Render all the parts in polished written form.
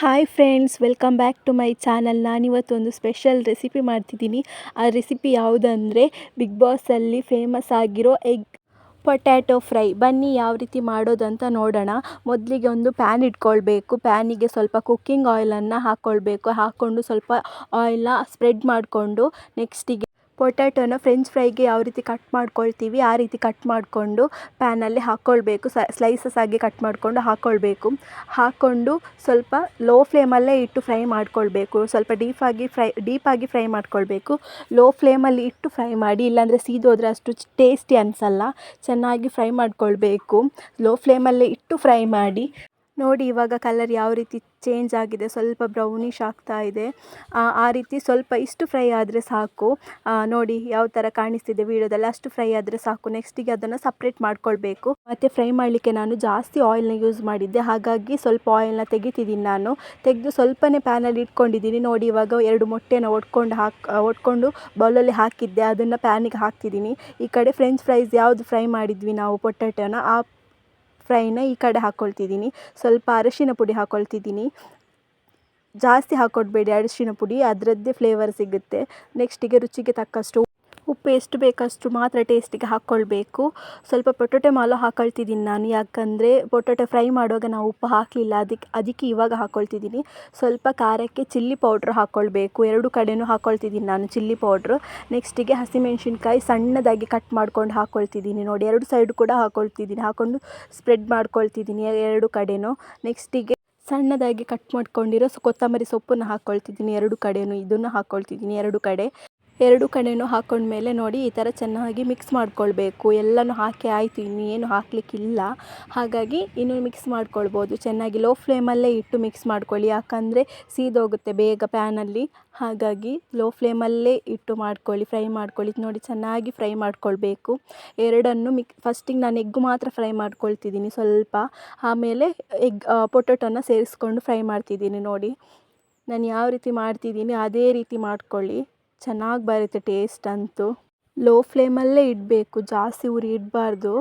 Hi friends, welcome back to my channel. ನಾನಿವತ್ತೊಂದು special recipe ಮಾಡ್ತಿದ್ದೀನಿ. ಆ ರೆಸಿಪಿ ಯಾವುದಂದರೆ ಬಿಗ್ ಬಾಸಲ್ಲಿ ಫೇಮಸ್ ಆಗಿರೋ ಎಗ್ ಪೊಟ್ಯಾಟೊ ಫ್ರೈ. ಬನ್ನಿ ಯಾವ ರೀತಿ ಮಾಡೋದಂತ ನೋಡೋಣ. ಮೊದಲಿಗೆ ಒಂದು ಪ್ಯಾನ್ ಇಟ್ಕೊಳ್ಬೇಕು. ಪ್ಯಾನಿಗೆ ಸ್ವಲ್ಪ ಕುಕ್ಕಿಂಗ್ ಆಯಿಲನ್ನು ಹಾಕ್ಕೊಂಡು ಸ್ವಲ್ಪ ಆಯಿಲ್ನ ಸ್ಪ್ರೆಡ್ ಮಾಡಿಕೊಂಡು ನೆಕ್ಸ್ಟಿಗೆ ಪೊಟ್ಯಾಟೊನ ಫ್ರೆಂಚ್ ಫ್ರೈಗೆ ಯಾವ ರೀತಿ ಕಟ್ ಮಾಡ್ಕೊಳ್ತೀವಿ ಆ ರೀತಿ ಕಟ್ ಮಾಡಿಕೊಂಡು ಪ್ಯಾನಲ್ಲಿ ಹಾಕ್ಕೊಳ್ಬೇಕು. ಸ್ಲೈಸಸ್ ಆಗಿ ಕಟ್ ಮಾಡಿಕೊಂಡು ಹಾಕ್ಕೊಂಡು ಸ್ವಲ್ಪ ಲೋ ಫ್ಲೇಮಲ್ಲೇ ಇಟ್ಟು ಫ್ರೈ ಮಾಡ್ಕೊಳ್ಬೇಕು. ಸ್ವಲ್ಪ ಡೀಪಾಗಿ ಫ್ರೈ ಮಾಡ್ಕೊಳ್ಬೇಕು. ಲೋ ಫ್ಲೇಮಲ್ಲಿ ಇಟ್ಟು ಫ್ರೈ ಮಾಡಿ, ಇಲ್ಲಾಂದರೆ ಸೀದೋದ್ರೆ ಅಷ್ಟು ಟೇಸ್ಟಿ ಅನಿಸಲ್ಲ. ಚೆನ್ನಾಗಿ ಫ್ರೈ ಮಾಡ್ಕೊಳ್ಬೇಕು. ಲೋ ಫ್ಲೇಮಲ್ಲೇ ಇಟ್ಟು ಫ್ರೈ ಮಾಡಿ. ನೋಡಿ ಇವಾಗ ಕಲರ್ ಯಾವ ರೀತಿ ಚೇಂಜ್ ಆಗಿದೆ, ಸ್ವಲ್ಪ ಬ್ರೌನಿಷ್ ಆಗ್ತಾ ಇದೆ. ಆ ರೀತಿ ಸ್ವಲ್ಪ ಇಷ್ಟು ಫ್ರೈ ಆದರೆ ಸಾಕು. ನೋಡಿ ಯಾವ ಥರ ಕಾಣಿಸ್ತಿದೆ ವಿಡಿಯೋದಲ್ಲಿ, ಅಷ್ಟು ಫ್ರೈ ಆದರೆ ಸಾಕು. ನೆಕ್ಸ್ಟಿಗೆ ಅದನ್ನು ಸಪ್ರೇಟ್ ಮಾಡ್ಕೊಳ್ಬೇಕು. ಮತ್ತು ಫ್ರೈ ಮಾಡಲಿಕ್ಕೆ ನಾನು ಜಾಸ್ತಿ ಆಯಿಲ್ನ ಯೂಸ್ ಮಾಡಿದ್ದೆ, ಹಾಗಾಗಿ ಸ್ವಲ್ಪ ಆಯಿಲ್ನ ತೆಗಿತಿದ್ದೀನಿ. ತೆಗೆದು ಸ್ವಲ್ಪನೇ ಪ್ಯಾನಲ್ಲಿ ಇಟ್ಕೊಂಡಿದ್ದೀನಿ. ನೋಡಿ ಇವಾಗ 2 ಮೊಟ್ಟೆನ ಒಡ್ಕೊಂಡು ಬೌಲಲ್ಲಿ ಹಾಕಿದ್ದೆ, ಅದನ್ನು ಪ್ಯಾನಿಗೆ ಹಾಕ್ತಿದ್ದೀನಿ. ಈ ಕಡೆ ಫ್ರೆಂಚ್ ಫ್ರೈಸ್ ಯಾವುದು ಫ್ರೈ ಮಾಡಿದ್ವಿ ನಾವು ಪೊಟ್ಯಾಟೊನ, ಆ ಫ್ರೈನ ಈ ಕಡೆ ಹಾಕ್ಕೊಳ್ತಿದ್ದೀನಿ. ಸ್ವಲ್ಪ ಅರಿಶಿನ ಪುಡಿ ಹಾಕ್ಕೊಳ್ತಿದ್ದೀನಿ. ಜಾಸ್ತಿ ಹಾಕ್ಕೊಡ್ಬೇಡಿ ಅರಿಶಿನ ಪುಡಿ, ಅದರದ್ದೇ ಫ್ಲೇವರ್ ಸಿಗುತ್ತೆ. ನೆಕ್ಸ್ಟಿಗೆ ರುಚಿಗೆ ತಕ್ಕಷ್ಟು ಉಪ್ಪು ಎಷ್ಟು ಬೇಕಷ್ಟು ಮಾತ್ರ ಟೇಸ್ಟಿಗೆ ಹಾಕ್ಕೊಳ್ಬೇಕು. ಸ್ವಲ್ಪ ಪೊಟೊಟೊ ಮಾಲು ಹಾಕ್ಕೊಳ್ತಿದ್ದೀನಿ ನಾನು, ಯಾಕಂದರೆ ಪೊಟೊಟೊ ಫ್ರೈ ಮಾಡುವಾಗ ನಾವು ಉಪ್ಪು ಹಾಕಲಿಲ್ಲ, ಅದಕ್ಕೆ ಇವಾಗ ಹಾಕ್ಕೊಳ್ತಿದ್ದೀನಿ. ಸ್ವಲ್ಪ ಖಾರಕ್ಕೆ ಚಿಲ್ಲಿ ಪೌಡ್ರ್ ಹಾಕ್ಕೊಳ್ಬೇಕು. 2 ಕಡೆಯೂ ಹಾಕ್ಕೊಳ್ತಿದ್ದೀನಿ ನಾನು ಚಿಲ್ಲಿ ಪೌಡ್ರು. ನೆಕ್ಸ್ಟಿಗೆ ಹಸಿಮೆಣ್ಸಿನ್ಕಾಯಿ ಸಣ್ಣದಾಗಿ ಕಟ್ ಮಾಡ್ಕೊಂಡು ಹಾಕ್ಕೊಳ್ತಿದ್ದೀನಿ. ನೋಡಿ 2 ಸೈಡ್ ಕೂಡ ಹಾಕ್ಕೊಂಡು ಸ್ಪ್ರೆಡ್ ಮಾಡ್ಕೊಳ್ತಿದ್ದೀನಿ 2 ಕಡೆಯೂ. ನೆಕ್ಸ್ಟಿಗೆ ಸಣ್ಣದಾಗಿ ಕಟ್ ಮಾಡ್ಕೊಂಡಿರೋ ಕೊತ್ತಂಬರಿ ಸೊಪ್ಪನ್ನು ಹಾಕ್ಕೊಳ್ತಿದ್ದೀನಿ 2 ಕಡೆಯೂ. ಇದನ್ನು ಹಾಕ್ಕೊಳ್ತಿದ್ದೀನಿ 2 ಕಡೆಯೂ ಹಾಕ್ಕೊಂಡ್ಮೇಲೆ ನೋಡಿ ಈ ಥರ ಚೆನ್ನಾಗಿ ಮಿಕ್ಸ್ ಮಾಡ್ಕೊಳ್ಬೇಕು. ಎಲ್ಲನೂ ಹಾಕಿ ಆಯಿತು, ಇನ್ನೇನು ಹಾಕಲಿಕ್ಕಿಲ್ಲ, ಹಾಗಾಗಿ ಇನ್ನು ಮಿಕ್ಸ್ ಮಾಡ್ಕೊಳ್ಬೋದು. ಚೆನ್ನಾಗಿ ಲೋ ಫ್ಲೇಮಲ್ಲೇ ಇಟ್ಟು ಮಿಕ್ಸ್ ಮಾಡ್ಕೊಳ್ಳಿ, ಯಾಕಂದರೆ ಸೀದೋಗುತ್ತೆ ಬೇಗ ಪ್ಯಾನಲ್ಲಿ. ಹಾಗಾಗಿ ಲೋ ಫ್ಲೇಮಲ್ಲೇ ಇಟ್ಟು ಫ್ರೈ ಮಾಡ್ಕೊಳ್ಳಿ. ನೋಡಿ ಚೆನ್ನಾಗಿ ಫ್ರೈ ಮಾಡ್ಕೊಳ್ಬೇಕು ಎರಡನ್ನು. ಫಸ್ಟಿಗೆ ನಾನು ಎಗ್ ಮಾತ್ರ ಫ್ರೈ ಮಾಡ್ಕೊಳ್ತಿದ್ದೀನಿ ಸ್ವಲ್ಪ, ಆಮೇಲೆ ಪೊಟೊಟೊನ ಸೇರಿಸ್ಕೊಂಡು ಫ್ರೈ ಮಾಡ್ತಿದ್ದೀನಿ. ನೋಡಿ ನಾನು ಯಾವ ರೀತಿ ಮಾಡ್ತಿದ್ದೀನಿ ಅದೇ ರೀತಿ ಮಾಡ್ಕೊಳ್ಳಿ, ಚೆನ್ನಾಗಿ ಬರುತ್ತೆ ಟೇಸ್ಟ್ ಅಂತೂ. ಲೋ ಫ್ಲೇಮಲ್ಲೇ ಇಡಬೇಕು, ಜಾಸ್ತಿ ಉರಿ ಇಡಬಾರ್ದು.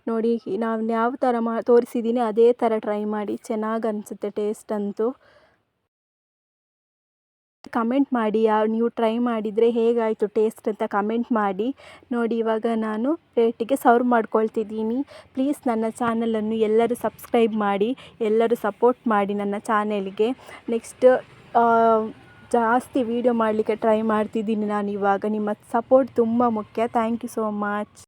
ನೋಡಿ ನಾನು ಯಾವ ಥರ ತೋರಿಸಿದ್ದೀನಿ ಅದೇ ಥರ ಟ್ರೈ ಮಾಡಿ, ಚೆನ್ನಾಗಿ ಅನಿಸುತ್ತೆ ಟೇಸ್ಟ್ ಅಂತೂ. ಕಮೆಂಟ್ ಮಾಡಿ, ನೀವು ಟ್ರೈ ಮಾಡಿದರೆ ಹೇಗಾಯಿತು ಟೇಸ್ಟ್ ಅಂತ ಕಮೆಂಟ್ ಮಾಡಿ. ನೋಡಿ ಇವಾಗ ನಾನು ಪ್ಲೇಟಿಗೆ ಸರ್ವ್ ಮಾಡ್ಕೊಳ್ತಿದ್ದೀನಿ. ಪ್ಲೀಸ್ ನನ್ನ ಚಾನಲನ್ನು ಎಲ್ಲರೂ ಸಬ್ಸ್ಕ್ರೈಬ್ ಮಾಡಿ, ಎಲ್ಲರೂ ಸಪೋರ್ಟ್ ಮಾಡಿ ನನ್ನ ಚಾನೆಲ್ಗೆ. ನೆಕ್ಸ್ಟ್ ಜಾಸ್ತಿ ವೀಡಿಯೋ ಮಾಡಲಿಕ್ಕೆ ಟ್ರೈ ಮಾಡ್ತಿದ್ದೀನಿ ನಾನು ಇವಾಗ. ನಿಮ್ಮ ಸಪೋರ್ಟ್ ತುಂಬ ಮುಖ್ಯ. Thank you so much.